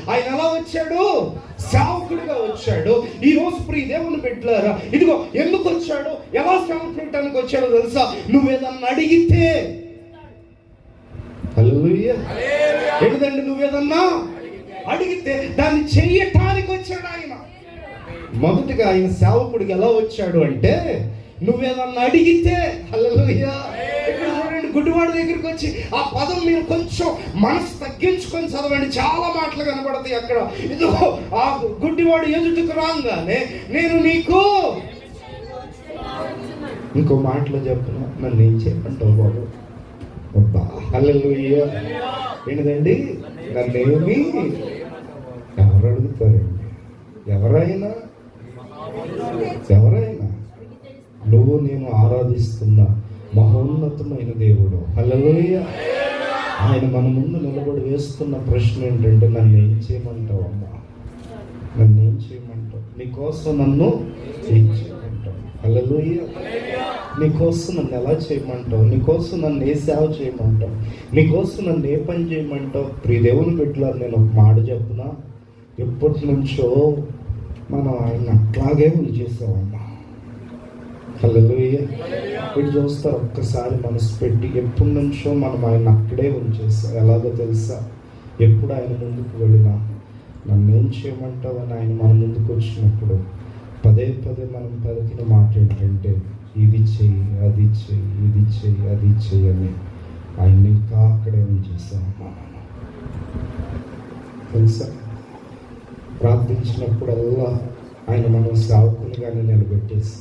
ఆయన ఎలా వచ్చాడు? సేవకుడిగా వచ్చాడు. ఈ రోజు ప్రియ దేవుని బిడ్డలారా, ఇదిగో ఎందుకు వచ్చాడు, ఎలా సేవ చేయడానికి వచ్చాడో తెలుసా? నువ్వేదన్నా అడిగితే, హల్లెలూయా, ఏంటండి, నువ్వేదన్నా అడిగితే దాన్ని చెయ్యటానికి వచ్చాడు ఆయన. మొదటిగా ఆయన సేవకుడికి ఎలా వచ్చాడు అంటే, నువ్వేదన్నా అడిగితే, హల్లెలూయా. ఇక్కడ చూడండి, గుడ్డివాడి దగ్గరికి వచ్చి, ఆ పదం మీరు కొంచెం మనసు తగ్గించుకొని చదవండి, చాలా మాటలు కనబడతాయి అక్కడ. ఇదిగో ఆ గుడ్డివాడు ఎదుటికి రాగానే, నేను నీకు, ఇంకో మాటలో చెప్పిన, నన్ను ఏం చేయమంటావు బాబు? అబ్బా, హల్లెలూయా. ఏంటండి, నన్నేమి ఎవరు అడుగుతారండి? ఎవరైనా నువ్వు నేను ఆరాధిస్తున్న మహోన్నతమైన దేవుడు, హల్లెలూయా. ఆయన మన ముందు నిలబడి వేస్తున్న ప్రశ్న ఏంటంటే, నన్ను ఏం చేయమంటావు అమ్మా? నన్ను ఏం చేయమంటావు? నీకోసం నన్ను ఏం చేయమంటావు? హల్లెలూయా. నీకోసం నన్ను ఎలా చేయమంటావు? నీకోసం నన్ను ఏ సేవ చేయమంటావు? నీకోసం నన్ను ఏ పని చేయమంటావు? ప్రియ దేవుని బిడ్డలారా, నేను ఒక మాట చెప్పునా, ఎప్పటి నుంచో మనం ఆయన అట్లాగే చేసామమ్మా. హల్లెలూయా. ఇటు చూస్తారు, ఒక్కసారి మనసు పెట్టి, ఎప్పటి నుంచో మనం ఆయన అక్కడే ఉంచేస్తాం. ఎలాగో తెలుసా? ఎప్పుడు ఆయన ముందుకు వెళ్ళినా, నన్ను ఏం చేయమంటావు అని ఆయన మన ముందుకు వచ్చినప్పుడు పదే పదే మనం పలికిన మాట ఏంటంటే, ఇది చెయ్యి, అది చెయ్యి, ఇది చెయ్యి, అది చెయ్యి అని ఆయన ఇంకా అక్కడే ఉంచేస్తామమ్మా. తెలుసా? ప్రార్థించినప్పుడల్లా ఆయన మనం సేవకులుగానే నిలబెట్టేసి